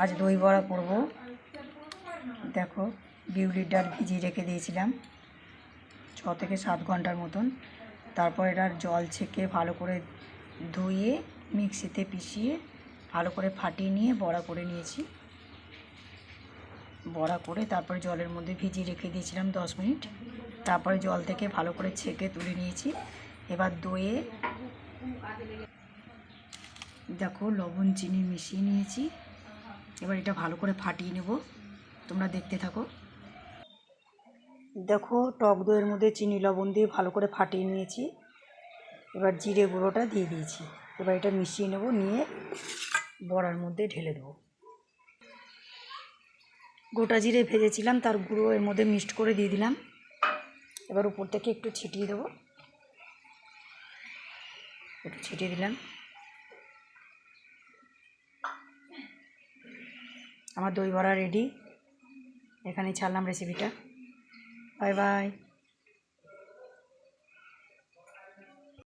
আজ দই বড়া করব। দেখো, বিউলির ডাল ভিজিয়ে রেখে দিয়েছিলাম 6 থেকে 7 ঘন্টার মতন। তারপর এটার জল ছেঁকে ভালো করে ধুয়ে মিক্সিতে পিষিয়ে ভালো করে ফাটিয়ে নিয়ে বড়া করে নিয়েছি। বড়া করে তারপরে জলের মধ্যে ভিজিয়ে রেখে দিয়েছিলাম 10 মিনিট। তারপরে জল থেকে ভালো করে ছেঁকে তুলে নিয়েছি। এবার দইয়ে দেখো লবণ চিনি মিশিয়ে নিয়েছি। এবার এটা ভালো করে ফাটিয়ে নেব, তোমরা দেখতে থাকো। দেখো, টক দইয়ের মধ্যে চিনি লবণ দিয়ে ভালো করে ফাটিয়ে নিয়েছি। এবার জিরে গুঁড়োটা দিয়ে দিয়েছি। এবার এটা মিশিয়ে নেব, নিয়ে বড়ার মধ্যে ঢেলে দেবো। গোটা জিরে ভেজেছিলাম, তার গুঁড়ো এর মধ্যে মিক্সড করে দিয়ে দিলাম। এবার উপর থেকে একটু ছিটিয়ে দেবো, একটু ছিটিয়ে দিলাম। আমার দই বড়া রেডি। এখানেই ছাড়লাম রেসিপিটা। Bye bye.